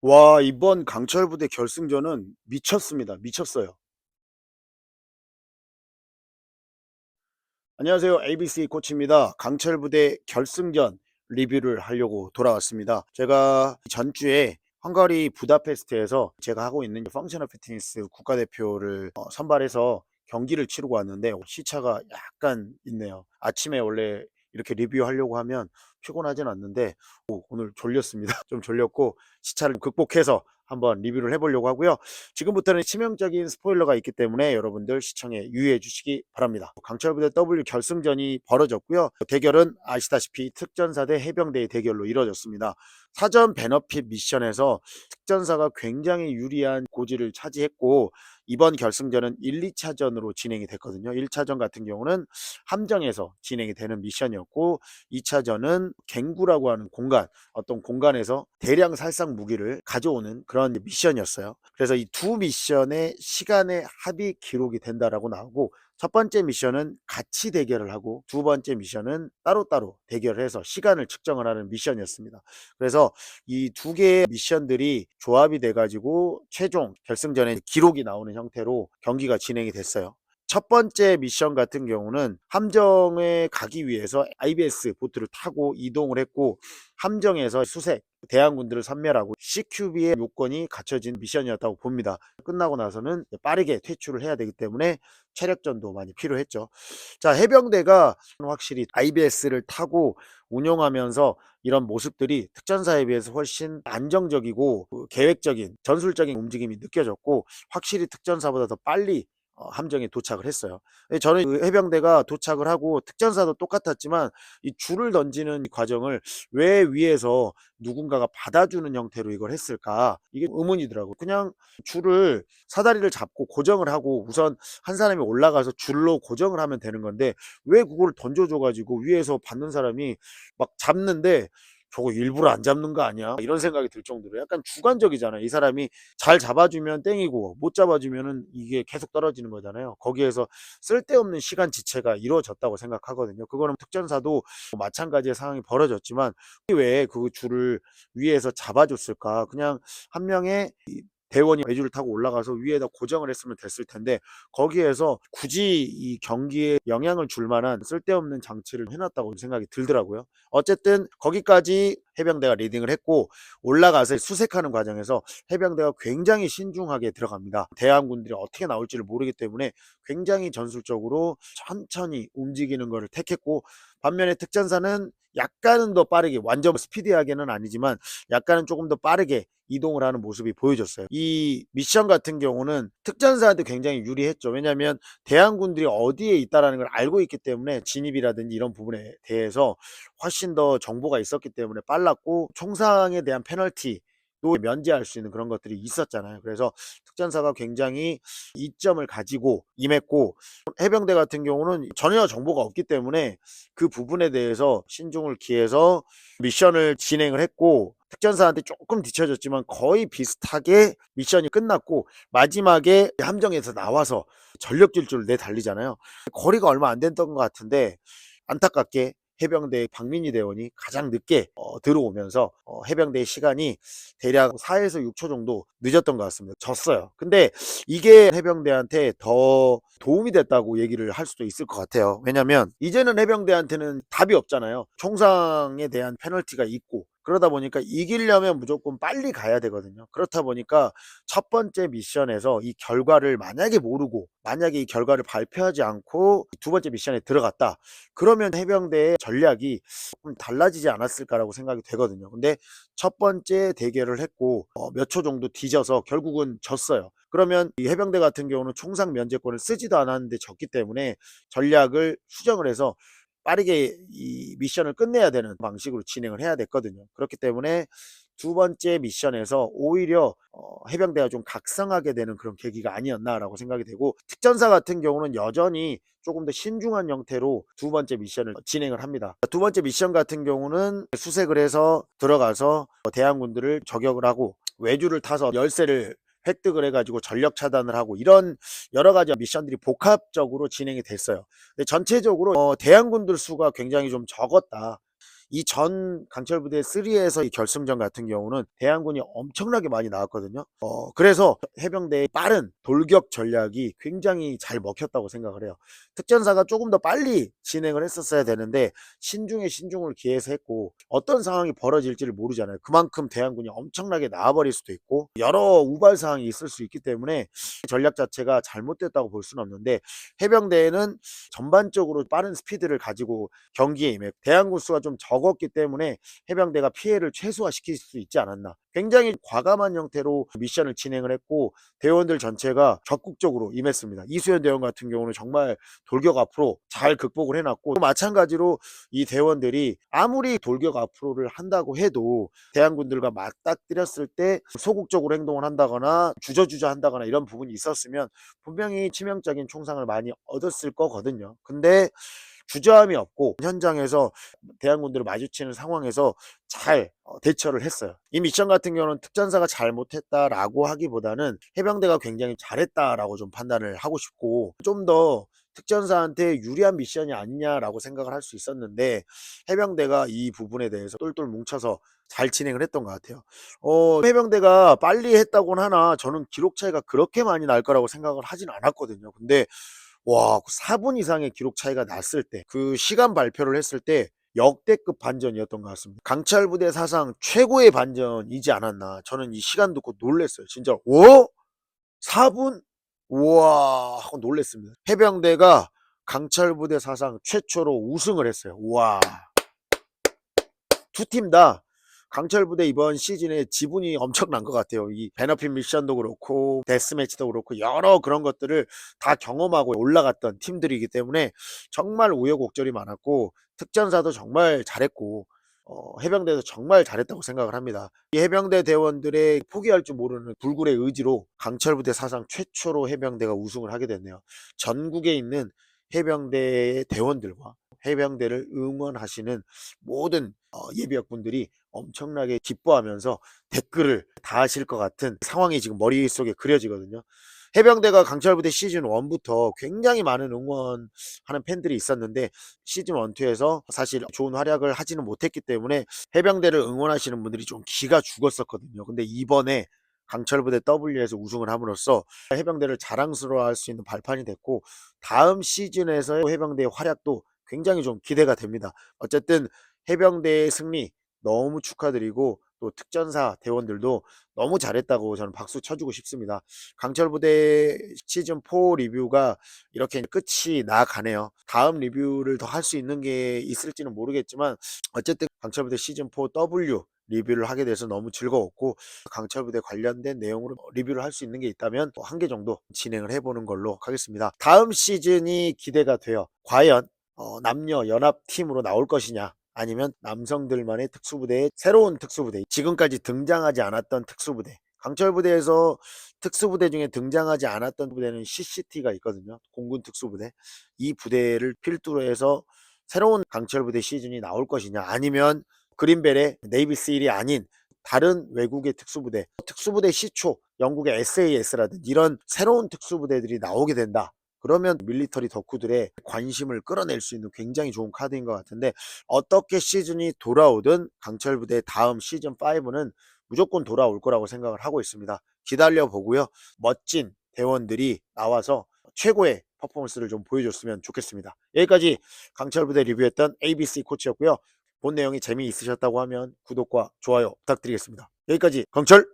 와, 이번 강철 부대 결승전은 미쳤습니다. 미쳤어요. 안녕하세요. ABC 코치입니다. 강철 부대 결승전 리뷰를 하려고 돌아왔습니다. 제가 전주에 헝가리 부다페스트에서 제가 하고 있는 펑셔널 피트니스 국가대표를 선발해서 경기를 치르고 왔는데 시차가 약간 있네요. 아침에 원래 이렇게 리뷰하려고 하면 피곤하진 않는데 오늘 졸렸습니다. 좀 졸렸고 시차를 극복해서 한번 리뷰를 해보려고 하고요. 지금부터는 치명적인 스포일러가 있기 때문에 여러분들 시청에 유의해 주시기 바랍니다. 강철부대 W 결승전이 벌어졌고요. 대결은 아시다시피 특전사 대 해병대의 대결로 이뤄졌습니다. 사전 베너핏 미션에서 특전사가 굉장히 유리한 고지를 차지했고, 이번 결승전은 1, 2차전으로 진행이 됐거든요. 1차전 같은 경우는 함정에서 진행이 되는 미션이었고, 2차전은 갱구라고 하는 어떤 공간에서 대량 살상 무기를 가져오는 그런 미션이었어요. 그래서 이 두 미션의 시간의 합이 기록이 된다라고 나오고, 첫 번째 미션은 같이 대결을 하고 두 번째 미션은 따로따로 대결을 해서 시간을 측정을 하는 미션이었습니다. 그래서 이 두 개의 미션들이 조합이 돼가지고 최종 결승전에 기록이 나오는 형태로 경기가 진행이 됐어요. 첫 번째 미션 같은 경우는 함정에 가기 위해서 IBS 보트를 타고 이동을 했고, 함정에서 수색 대항군들을 섬멸하고 CQB의 요건이 갖춰진 미션이었다고 봅니다. 끝나고 나서는 빠르게 퇴출을 해야 되기 때문에 체력전도 많이 필요했죠. 자, 해병대가 확실히 IBS를 타고 운용하면서 이런 모습들이 특전사에 비해서 훨씬 안정적이고 계획적인 전술적인 움직임이 느껴졌고, 확실히 특전사보다 더 빨리 함정에 도착을 했어요. 저는 그 해병대가 도착을 하고 특전사도 똑같았지만 이 줄을 던지는 과정을 왜 위에서 누군가가 받아주는 형태로 이걸 했을까, 이게 의문이더라고요. 그냥 줄을 사다리를 잡고 고정을 하고 우선 한 사람이 올라가서 줄로 고정을 하면 되는 건데 왜 그걸 던져줘 가지고 위에서 받는 사람이 막 잡는데 저거 일부러 안 잡는 거 아니야? 이런 생각이 들 정도로 약간 주관적이잖아요. 이 사람이 잘 잡아주면 땡이고 못 잡아주면은 이게 계속 떨어지는 거잖아요. 거기에서 쓸데없는 시간 지체가 이루어졌다고 생각하거든요. 그거는 특전사도 마찬가지의 상황이 벌어졌지만 왜 그 줄을 위에서 잡아줬을까? 그냥 한 명의 대원이 외줄을 타고 올라가서 위에다 고정을 했으면 됐을 텐데 거기에서 굳이 이 경기에 영향을 줄 만한 쓸데없는 장치를 해놨다고 생각이 들더라고요. 어쨌든 거기까지 해병대가 리딩을 했고, 올라가서 수색하는 과정에서 해병대가 굉장히 신중하게 들어갑니다. 대항군들이 어떻게 나올지를 모르기 때문에 굉장히 전술적으로 천천히 움직이는 것을 택했고, 반면에 특전사는 약간은 더 빠르게, 완전 스피디하게는 아니지만 약간은 조금 더 빠르게 이동을 하는 모습이 보여졌어요. 이 미션 같은 경우는 특전사한테 굉장히 유리했죠. 왜냐하면 대항군들이 어디에 있다는 걸 알고 있기 때문에 진입이라든지 이런 부분에 대해서 훨씬 더 정보가 있었기 때문에 빨랐고, 총상에 대한 페널티 또 면제할 수 있는 그런 것들이 있었잖아요. 그래서 특전사가 굉장히 이점을 가지고 임했고, 해병대 같은 경우는 전혀 정보가 없기 때문에 그 부분에 대해서 신중을 기해서 미션을 진행을 했고, 특전사한테 조금 뒤쳐졌지만 거의 비슷하게 미션이 끝났고, 마지막에 함정에서 나와서 전력 질주를 내달리잖아요. 거리가 얼마 안 됐던 것 같은데 안타깝게 해병대 박민희 대원이 가장 늦게 들어오면서 해병대의 시간이 대략 4에서 6초 정도 늦었던 것 같습니다. 졌어요. 근데 이게 해병대한테 더 도움이 됐다고 얘기를 할 수도 있을 것 같아요. 왜냐면 이제는 해병대한테는 답이 없잖아요. 총상에 대한 페널티가 있고, 그러다 보니까 이기려면 무조건 빨리 가야 되거든요. 그렇다 보니까 첫 번째 미션에서 이 결과를 만약에 이 결과를 발표하지 않고 두 번째 미션에 들어갔다, 그러면 해병대의 전략이 조금 달라지지 않았을까라고 생각이 되거든요. 근데 첫 번째 대결을 했고 몇 초 정도 뒤져서 결국은 졌어요. 그러면 이 해병대 같은 경우는 총상 면제권을 쓰지도 않았는데 졌기 때문에 전략을 수정을 해서 빠르게 이 미션을 끝내야 되는 방식으로 진행을 해야 됐거든요. 그렇기 때문에 두 번째 미션에서 오히려 해병대가 좀 각성하게 되는 그런 계기가 아니었나라고 생각이 되고, 특전사 같은 경우는 여전히 조금 더 신중한 형태로 두 번째 미션을 진행을 합니다. 두 번째 미션 같은 경우는 수색을 해서 들어가서 대항군들을 저격을 하고 외주를 타서 열쇠를 획득을 해가지고 전력 차단을 하고, 이런 여러 가지 미션들이 복합적으로 진행이 됐어요. 근데 전체적으로 대항군들 수가 굉장히 좀 적었다, 이전 강철 부대 3에서 이 결승전 같은 경우는 대한군이 엄청나게 많이 나왔거든요. 그래서 해병대의 빠른 돌격 전략이 굉장히 잘 먹혔다고 생각을 해요. 특전사가 조금 더 빨리 진행을 했었어야 되는데 신중에 신중을 기해서 했고, 어떤 상황이 벌어질지를 모르잖아요. 그만큼 대한군이 엄청나게 나와버릴 수도 있고 여러 우발 상황이 있을 수 있기 때문에 전략 자체가 잘못됐다고 볼 수는 없는데, 해병대는 전반적으로 빠른 스피드를 가지고 경기에 임해 대한군 수가 좀 적었기 때문에 해병대가 피해를 최소화시킬 수 있지 않았나. 굉장히 과감한 형태로 미션을 진행을 했고 대원들 전체가 적극적으로 임했습니다. 이수연 대원 같은 경우는 정말 돌격 앞으로 잘 극복을 해놨고, 또 마찬가지로 이 대원들이 아무리 돌격 앞으로를 한다고 해도 대한군들과 맞닥뜨렸을 때 소극적으로 행동을 한다거나 주저주저 한다거나 이런 부분이 있었으면 분명히 치명적인 총상을 많이 얻었을 거거든요. 근데 주저함이 없고 현장에서 대한군들을 마주치는 상황에서 잘 대처를 했어요. 이 미션 같은 경우는 특전사가 잘못했다라고 하기보다는 해병대가 굉장히 잘했다라고 좀 판단을 하고 싶고, 좀 더 특전사한테 유리한 미션이 아니냐라고 생각을 할 수 있었는데 해병대가 이 부분에 대해서 똘똘 뭉쳐서 잘 진행을 했던 것 같아요. 해병대가 빨리 했다고는 하나 저는 기록 차이가 그렇게 많이 날 거라고 생각을 하진 않았거든요. 근데 와, 4분 이상의 기록 차이가 났을 때, 그 시간 발표를 했을 때 역대급 반전이었던 것 같습니다. 강철 부대 사상 최고의 반전이지 않았나. 저는 이 시간 듣고 놀랐어요. 진짜. 4분? 우와 하고 놀랐습니다. 해병대가 강철 부대 사상 최초로 우승을 했어요. 우와. 두 팀 다 강철 부대 이번 시즌에 지분이 엄청난 것 같아요. 이 베너핏 미션도 그렇고 데스매치도 그렇고 여러 그런 것들을 다 경험하고 올라갔던 팀들이기 때문에 정말 우여곡절이 많았고 특전사도 정말 잘했고 해병대도 정말 잘했다고 생각을 합니다. 이 해병대 대원들의 포기할 줄 모르는 불굴의 의지로 강철 부대 사상 최초로 해병대가 우승을 하게 됐네요. 전국에 있는 해병대의 대원들과 해병대를 응원하시는 모든 예비역분들이 엄청나게 기뻐하면서 댓글을 다 하실 것 같은 상황이 지금 머릿속에 그려지거든요. 해병대가 강철부대 시즌 1부터 굉장히 많은 응원하는 팬들이 있었는데 시즌 1, 2에서 사실 좋은 활약을 하지는 못했기 때문에 해병대를 응원하시는 분들이 좀 기가 죽었었거든요. 근데 이번에 강철부대 W에서 우승을 함으로써 해병대를 자랑스러워할 수 있는 발판이 됐고, 다음 시즌에서의 해병대의 활약도 굉장히 좀 기대가 됩니다. 어쨌든 해병대의 승리 너무 축하드리고, 또 특전사 대원들도 너무 잘했다고 저는 박수 쳐주고 싶습니다. 강철부대 시즌4 리뷰가 이렇게 끝이 나가네요. 다음 리뷰를 더 할 수 있는 게 있을지는 모르겠지만 어쨌든 강철부대 시즌4 W 리뷰를 하게 돼서 너무 즐거웠고, 강철부대 관련된 내용으로 리뷰를 할 수 있는 게 있다면 한 개 정도 진행을 해보는 걸로 하겠습니다. 다음 시즌이 기대가 돼요. 과연 남녀 연합팀으로 나올 것이냐, 아니면 남성들만의 특수부대의 새로운 특수부대, 지금까지 등장하지 않았던 특수부대. 강철부대에서 특수부대 중에 등장하지 않았던 부대는 CCT가 있거든요. 공군 특수부대. 이 부대를 필두로 해서 새로운 강철부대 시즌이 나올 것이냐, 아니면 그린벨의 네이비실이 아닌 다른 외국의 특수부대 시초, 영국의 SAS라든지 이런 새로운 특수부대들이 나오게 된다. 그러면 밀리터리 덕후들의 관심을 끌어낼 수 있는 굉장히 좋은 카드인 것 같은데, 어떻게 시즌이 돌아오든 강철부대 다음 시즌 5는 무조건 돌아올 거라고 생각을 하고 있습니다. 기다려 보고요. 멋진 대원들이 나와서 최고의 퍼포먼스를 좀 보여줬으면 좋겠습니다. 여기까지 강철부대 리뷰했던 ABC 코치였고요. 본 내용이 재미있으셨다고 하면 구독과 좋아요 부탁드리겠습니다. 여기까지 강철